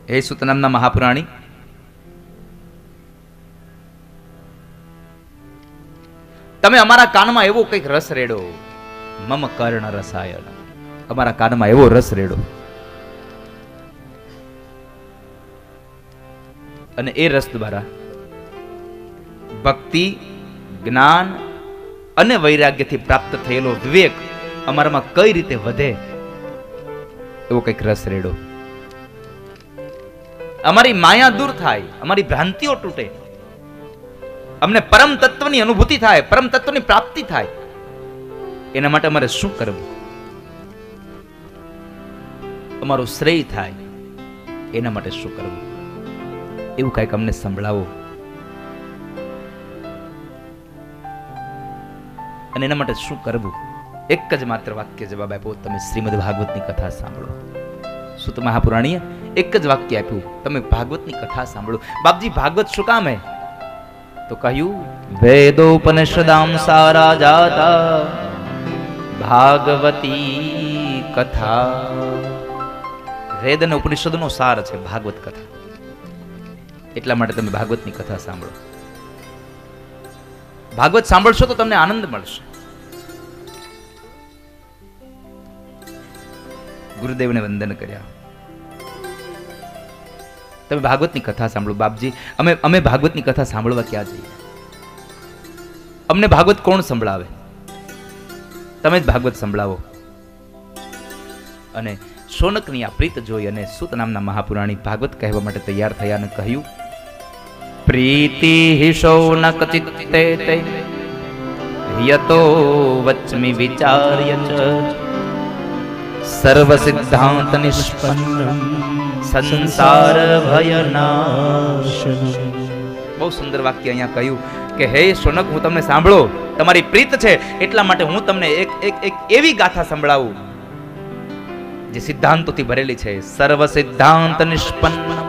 હે સુત નામના મહાપુરાણી, તમે અમારા કાનમાં એવો કંઈક રસ રેડો, મમ કર્ણ રસાયણ, અમારા કાનમાં એવો રસ રેડો, અને એ રસ દ્વારા ભક્તિ, જ્ઞાન અને વૈરાગ્યથી પ્રાપ્ત થયેલો વિવેક અમારામાં કઈ રીતે વધે એવો કંઈક રસ રેડો. અમારી માયા દૂર થાય, અમારી ભ્રાંતિઓ તૂટે, અમને પરમ તત્વની અનુભૂતિ થાય, પરમ તત્વની પ્રાપ્તિ થાય. એના માટે અમારે શું કરવું? અમારું શ્રેય થાય એના માટે શું કરવું? એવું કંઈક અમને સંભળાવો. અને એના માટે શું કરવું? એક જ માત્ર વાક્ય જવાબ આપ્યો, તમે શ્રીમદ ભાગવતની કથા સાંભળો. સુત મહાપુરાણીએ એક જ વાક્ય આપ્યું, તમે ભાગવતની કથા સાંભળો. બાપજી ભાગવત શું કામ હે? તો કહ્યું, વેદોપનિષદામ સારા જાતા ભાગવતી કથા. વેદ અને ઉપનિષદનો સાર છે ભાગવત કથા. એટલા માટે તમે ભાગવતની કથા સાંભળો. ભાગવત સાંભળશો તો તમને આનંદ મળશે. ગુરુદેવને વંદન કર્યા. તમે ભાગવતની કથા સાંભળો. બાપજી અમે ભાગવતની કથા સાંભળવા ક્યાં જઈએ? અમને ભાગવત કોણ સંભળાવે? તમે જ ભાગવત સંભળાવો. અને શૌનકની આ પ્રીત જોઈ અને સુત નામના મહાપુરાણી ભાગવત કહેવા માટે તૈયાર થયા અને કહ્યું, પ્રીતિ હિ શૌનક ચિત્તે તે યતો વચ્મિ વિચાર્ય ચ સર્વ સિદ્ધાંત નિષ્પન્નમ સંસાર ભયનાશનમ. બહુ સુંદર વાક્ય અહીંયા કહ્યું કે હે શૌનક, હું તમને સાંભળો, તમારી પ્રીત છે એટલા માટે હું તમને એક એવી ગાથા સંભળાવું જે સિદ્ધાંતોથી ભરેલી છે. સર્વ સિદ્ધાંત નિષ્પન્નમ,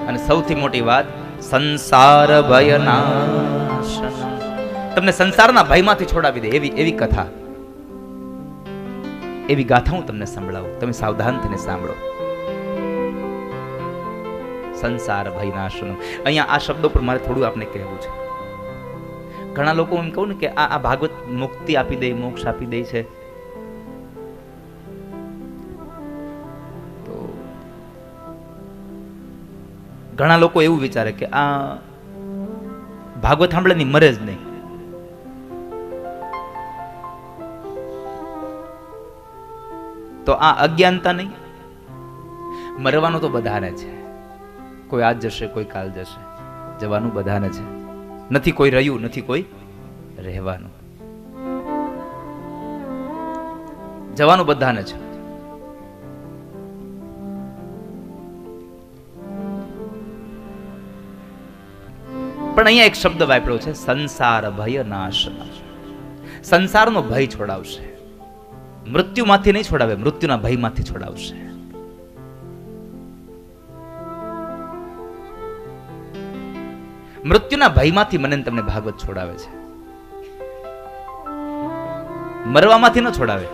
અને સૌથી મોટી વાત સંસાર ભયનાશનમ, તમને સંસારના ભયમાંથી છોડાવી દે એવી કથા, એવી ગાથા હું તમને સંભળાવું. તમે સાવધાન થઈને સાંભળો. સંસાર ભયનાશનમ. અહીંયા આ શબ્દો પર મારે થોડું આપને કહેવું છે. ઘણા લોકો એમ કહું ને કે આ ભાગવત મુક્તિ આપી દે, મોક્ષ આપી દે છે. તો ઘણા લોકો એવું વિચારે કે આ ભાગવત સાંભળેની મરે જ નહીં. તો આ અજ્ઞાનતા નહીં. મરવાનું તો બધાને છે. કોઈ આજ જશે, કોઈ કાલ જશે. જવાનું બધાને છે. નથી કોઈ રહ્યું, નથી કોઈ રહેવાનું. જવાનું બધાને છે. પણ અહીંયા એક શબ્દ વાપર્યો છે, સંસાર ભય નાશન. સંસારનો ભય છોડાવશે. મૃત્યુમાંથી નહીં છોડાવે, મૃત્યુના ભયમાંથી છોડાવશે. મૃત્યુના ભયમાંથી મને તમને ભાગવત છોડાવે છે. મરવામાંથી ન છોડાવે.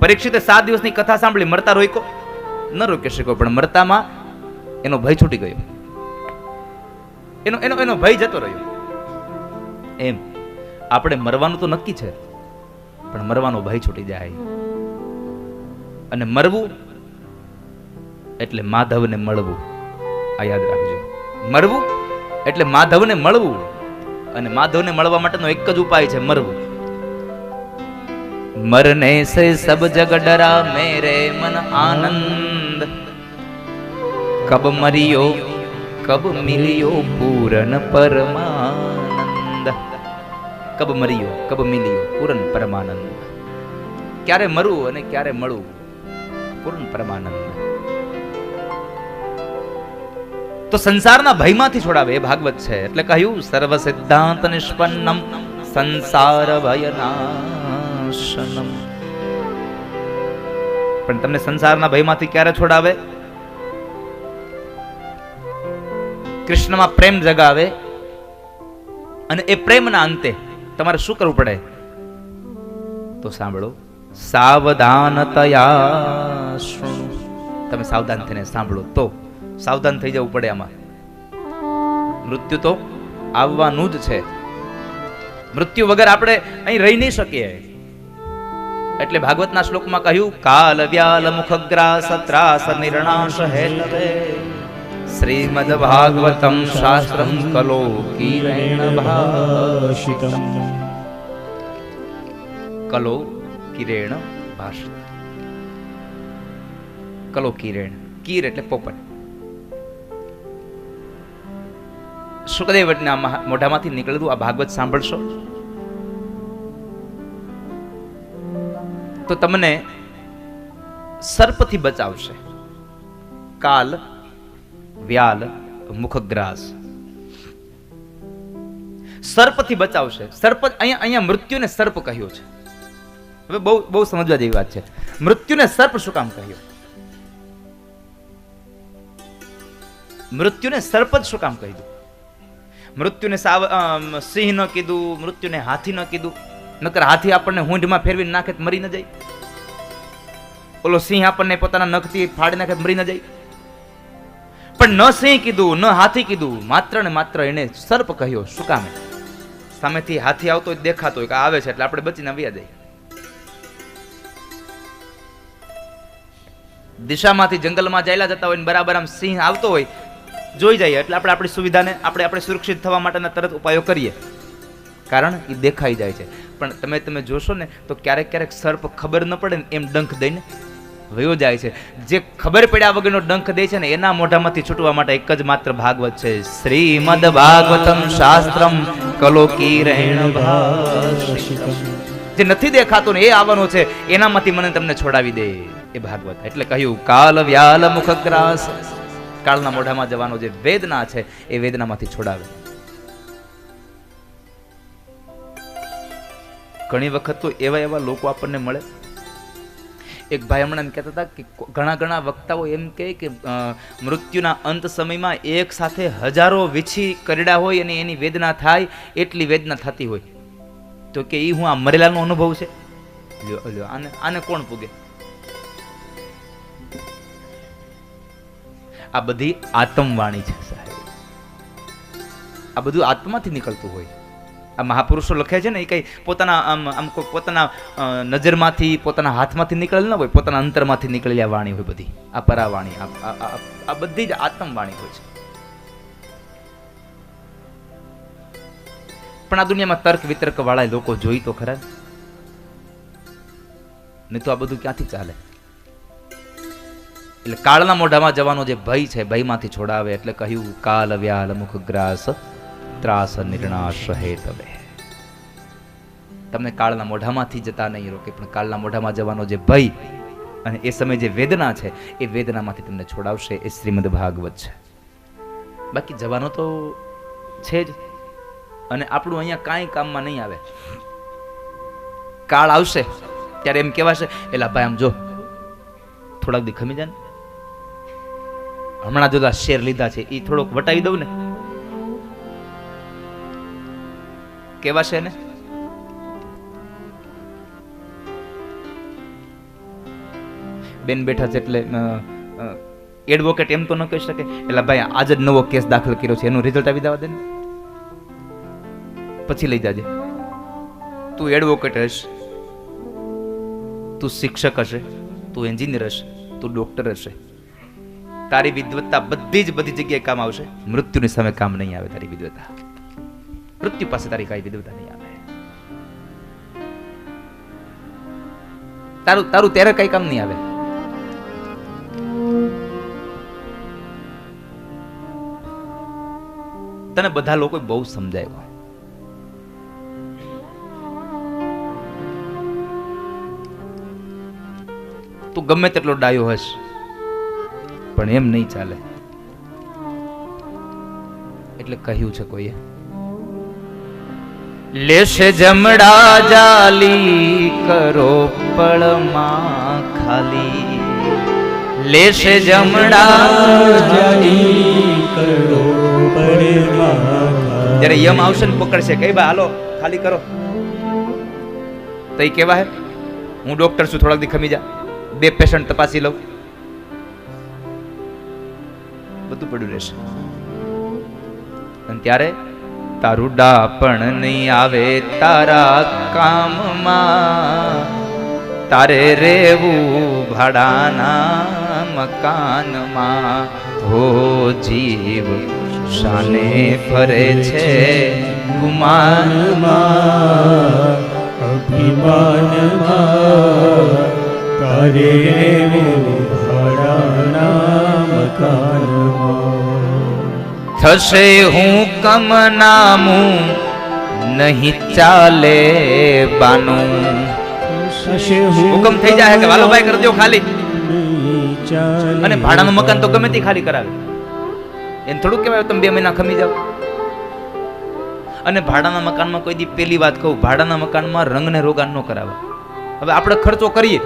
પરીક્ષિતે 7 દિવસની કથા સાંભળી, મરતા રોક્યો ન રોકી શક્યો, પણ મરતામાં એનો ભય છૂટી ગયો. એનો ભય જતો રહ્યો. એમ આપણે મરવાનું તો નક્કી છે, પણ મરવાનો ભય છૂટી જાય. અને મરવું એટલે માધવને મળવું. આ યાદ રાખજો. મરવું એટલે માધવને મળવું, અને માધવને મળવા માટેનો એક જ ઉપાય છે, મરવું. મરને સે સબ જગ ડરા, મેરે મન આનંદ. કબ મરિયો કબ મિલિયો પૂરન પરમાનંદ. કબ મરિયો કબ મિલિયો પૂરન પરમાનંદ. ક્યારે મરવું અને ક્યારે મળવું, પૂર્ણ પરમાનંદ. તો સંસારના ભયમાંથી છોડાવે એ ભાગવત છે. એટલે કહ્યું, સર્વ સિદ્ધાંત નિષ્પન્નમ સંસાર ભયનાશનમ. પણ તમને સંસારના ભયમાંથી ક્યારે છોડાવે? કૃષ્ણમાં પ્રેમ જગાવે, અને એ પ્રેમના અંતે તમારે શું કરવું પડે? તો સાંભળો, સાવધાનતયા શૃણુ. તમે સાવધાન થઈને સાંભળો તો સાવધાન થઈ જવું પડે. આમાં મૃત્યુ તો આવવાનું જ છે. મૃત્યુ વગર આપણે અહીં રહી નહીં શકીએ. એટલે ભાગવતના શ્લોકમાં કહ્યું, કાલ વ્યાલ મુખગ્રાસ ત્રાસ નિર્ણાશ હેતવે શ્રીમદ ભાગવતમ શાસ્ત્રમ કલો કિરેણ ભાષિતમ. કલો કિરેણ ભાષિત. કલો કિરેણ, કીર એટલે પોપટ. શુકદેવના મોઢામાંથી નીકળેલું આ ભાગવત સાંભળશો તો તમને સર્પથી બચાવશે. કાલ વ્યાલ મુખગ્રાસ, સર્પથી બચાવશે. સર્પ અહીંયા મૃત્યુને સર્પ કહ્યું છે. હવે બહુ બહુ સમજવા જેવી વાત છે. મૃત્યુને સર્પ શું કામ કહ્યું? મૃત્યુને સર્પ જ શું કામ કહ્યું? મૃત્યુને સિંહ ન કીધું, મૃત્યુને હાથી ન કીધું. નકર હાથી આપણને હૂંઢમાં ફેરવી નાખે મરી ન જાય. ઓલો સિંહ આપણને પોતાના નખથી ફાડી નાખે મરી ન જાય. પણ ન સિંહ કીધું, ન હાથી કીધું, માત્ર ને માત્ર એને સર્પ કહ્યો. શું કામે? સામેથી હાથી આવતો હોય, દેખાતો હોય કે આવે છે, એટલે આપણે બચીને આવ્યા જાય. દિશામાંથી જંગલમાં ચાલ્યા જતા હોય ને બરાબર આમ સિંહ આવતો હોય, જોઈ જાય એટલે આપણે આપણી સુવિધાને આપણે સુરક્ષિત થવા માટેના તરત ઉપાયો કરીએ, કારણ એ દેખાઈ જાય છે. પણ તમે જોશો ને તો ક્યારેક ક્યારેક સર્પ ખબર ન પડે ને એમ ડંખ દઈને વયો જાય છે. જે ખબર પડ્યા વગરનો ડંખ દે છે ને એના મોઢામાંથી છૂટવા માટે એક જ માત્ર ભાગવત છે. શ્રીમદ ભાગવતમ શાસ્ત્રમ કલો કિરેણ ભાષિતમ. જે નથી દેખાતો ને એ આવવાનો છે, એનામાંથી મને તમને છોડાવી દે એ ભાગવત. એટલે કહ્યું કાલ વ્યાલ મુખગ્રાસ. કાળના મોઢામાં જવાનો જે વેદના છે એ વેદનામાંથી છોડાવે. ઘણી વખત તો એવા લોકો આપણને મળે. એક ભાઈ હમણાં એમ કહેતા હતા કે ઘણા વક્તાઓ એમ કહે કે મૃત્યુના અંત સમયમાં એક સાથે હજારો વીછી કરડા હોય અને એની વેદના થાય એટલી વેદના થતી હોય. તો કે એ હું આ મરેલાનો અનુભવ છે. આને કોણ પૂગે? આ બધી આત્મવાણી છે સાહેબ. આ બધું આત્માથી નીકળતું હોય. આ મહાપુરુષો લખે છે ને એ કઈ પોતાના આમ પોતાના નજરમાંથી, પોતાના હાથમાંથી નીકળેલ ન હોય, પોતાના અંતરમાંથી નીકળેલી વાણી હોય બધી. આ પરાવાણી, આ બધી જ આત્મવાણી હોય છે. પણ આ દુનિયામાં તર્ક વિતર્ક વાળા લોકો જોઈ તો ખરા, નહીં તો આ બધું ક્યાંથી ચાલે? એટલે કાળના મોઢામાં જવાનો જે ભય છે, ભયમાંથી છોડાવે. એટલે કહ્યું કાલ વ્યાલ મુખગ્રાસ ત્રાસ નિર્ણાશ હેતવે. તમને કાળના મોઢામાંથી જતા નહીં રોકે, પણ કાળના મોઢામાં જવાનો જે ભય અને એ સમય જે વેદના છે એ વેદનામાંથી તમને છોડાવશે. એ શ્રીમદ ભાગવત છે. બાકી જવાનો તો છે જ, અને આપણું અહીંયા કાંઈ કામમાં નહીં આવે. કાળ આવશે ત્યારે એમ કહેવાશે, એલા ભાઈ આમ જો થોડાક દી ખમી જાય ને, હમણાં જો શેર લીધા છે એ થોડોક વટાવી દઉં ને, કેવાશે ને. બેન બેઠા છે એટલે એડવોકેટ એમ તો ન કહી શકે, એટલે ભાઈ આજ જ નવો કેસ દાખલ કર્યો છે, એનું રિઝલ્ટ આવી જવા દે ને, પછી લઈ જાજે. તું એડવોકેટ હશે, તું શિક્ષક હશે, તું એન્જિનિયર હશે, તું ડોક્ટર હશે, તારી વિદ્વત્તા બધી જગ્યાએ કામ આવશે. મૃત્યુની સામે કામ નહીં આવે તારી વિદ્વત્તા. મૃત્યુ પાસે તારી કઈ વિદ્વત્તા નહીં આવે. તારું ત્યારે કઈ કામ નહીં આવે. તને બધા લોકો બહુ સમજાવ્યો, તું ગમે તેટલો ડાયો હશ, પણ એમ નહીં ચાલે. એટલે કહ્યું છે કોઈએ, લેશે જમડા જાલી કરો પળમાં ખાલી. લેશે જમડા જાલી કરો પળમાં. જ્યારે યમ આવશે ને પકડશે, કઈ બા હાલો ખાલી કરો, તો એ કેવા હે હું ડોક્ટર છું, થોડાક દી ખમી જા, 2 પેશન્ટ તપાસી લઉં. બધું પડ્યું રહેશે. અને ત્યારે તારું ડાપણ નહીં આવે તારા કામમાં, તારે રેવું ભાડાના મકાનમાં. હો જીવ શાને ફરે છે ગુમાનમાં, અભિમાનમાં તારે ભાડાના મકાનમાં. થશે હું કમ નામું નહીં ચાલે બાનું. હુકમ થઈ જાય કે વાલો ભાઈ કરજો ખાલી, અને ભાડાનું મકાન તો ગમે તે ખાલી કરાવે. એને થોડુંક કહેવાય તમે 2 મહિના ખમી જાવ. અને ભાડાના મકાનમાં કોઈ દી પેલી વાત કહું, ભાડાના મકાનમાં રંગને રોગાન ન કરાવે. હવે આપણે ખર્ચો કરીએ,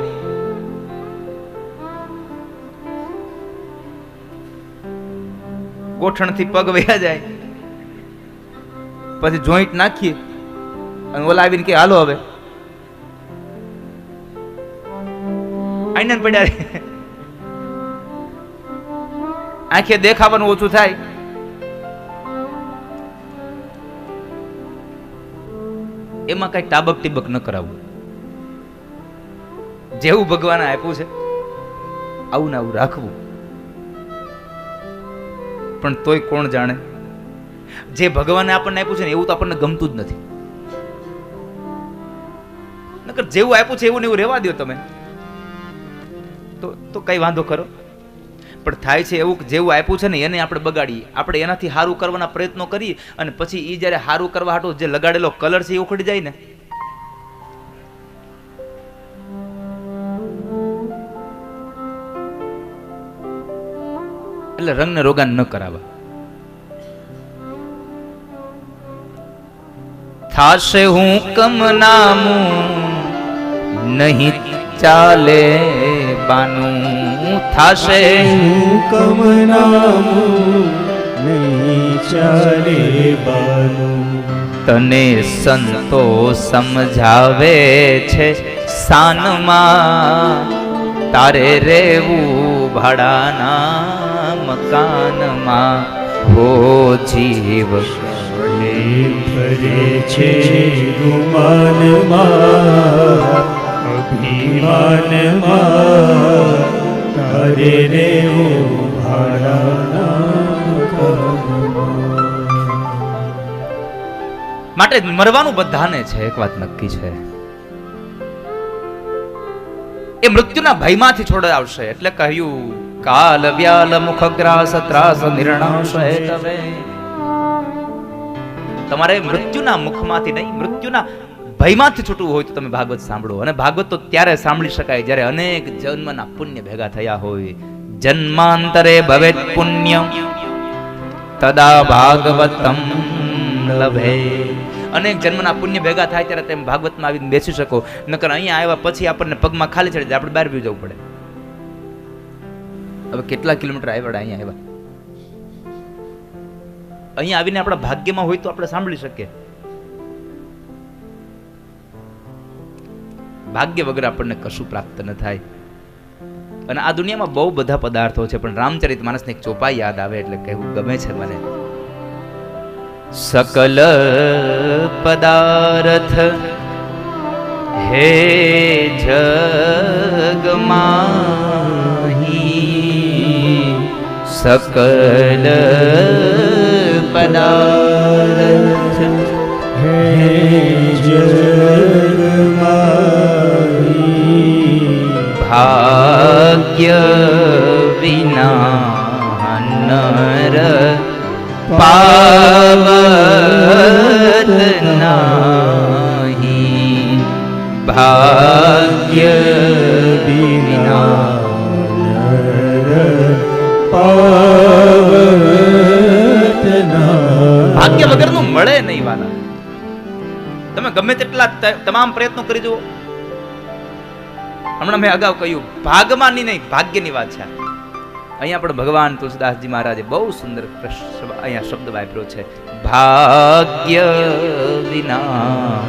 ગોઠણથી પગ વયા જાય, પછી જોઈન્ટ નાખીએ અને ઓલા આવીને કે હાલો હવે આઈને પડ્યા રે. આંખે દેખાવાનું ઓછું થાય. એમાં કઈ ટાબક ટીબક ન કરાવવું. જેવું ભગવાને આપ્યું છે આવું ને આવું રાખવું. પણ તોય કોણ જાણે, જે ભગવાને આપણને આપ્યું છે ને એવું તો આપણને ગમતું જ નથી. નકર જેવું આપ્યું છે એવું ને એવું રહેવા દો તમે, તો કઈ વાંધો ખરો. પણ થાય છે એવું કે જેવું આપ્યું છે ને એને આપણે બગાડીએ, આપણે એનાથી સારું કરવાના પ્રયત્નો કરીએ, અને પછી એ જ્યારે સારું કરવા હાટો જે લગાડેલો કલર છે એ ઉખડી જાય ને, એટલે રંગને રોગાન ન કરાવવા. થાશે હું કમ નામું નહીં ચાલે બાનું. થાશે કમ નામું નહીં ચાલે બાનું. તને સંતો સમજાવે છે સાનમાં, તારે રેવું ભાડાના મકાનમાં. હો જીવ ફરે છે ગુમાનમાં, અભિમાનમાં તારે રેવું ભાડાના મકાનમાં. માટે મરવાનું બધાને છે, એક વાત નક્કી છે, એ મૃત્યુના ભયમાંથી છોડાવશે. એટલે કહ્યું કાલ વ્યાલ મુખ ગ્રાસ ત્રાસ નિર્ણાશય તવે. તમારે મૃત્યુના મુખમાંથી નહીં, મૃત્યુના ભયમાંથી છૂટવું હોય તો તમે ભાગવત સાંભળો. અને ભાગવત તો ત્યારે સાંભળી શકાય જ્યારે અનેક જન્મના પુણ્ય ભેગા થયા હોય. જન્માંતરે ભવેત પુણ્ય તદા ભાગવતમ લભે. અનેક જન્મના પુણ્ય ભેગા થાય ત્યારે તમે ભાગવતમાં આવીને બેસી શકો. નકર અહીંયા આવ્યા પછી આપણને પગમાં ખાલી ચડી જાય, આપણે બહાર બી જવું પડે. હવે કેટલા કિલોમીટર આવ્યા અહીંયા આવ્યા, અહીંયા આવીને આપણા ભાગ્યમાં હોય તો આપણે સાંભળી શકીએ. ભાગ્ય વગર આપણને કશું પ્રાપ્ત ન થાય. અને આ દુનિયામાં બહુ બધા પદાર્થો છે, પણ રામચરિત માનસને એક ચોપાઈ યાદ આવે એટલે કહેવું ગમે છે મને. सकल पदार्थ हे जग माही, सकल पदार्थ हे जग माही, भाग्य विना नर पावत नहीं, भाग्य विना પાવત નહીં. ભાગ્ય વગરનું મળે નહીં વાલા. તમે ગમે તેટલા તમામ પ્રયત્નો કરી જુઓ. હમણાં મેં અગાઉ કહ્યું ભાગમાંની નહીં ભાગ્યની વાત છે. અહીંયા પણ ભગવાન તુલસીદાસજી મહારાજે બહુ સુંદર અહીંયા શબ્દ વાપર્યો છે, ભાગ્ય વિના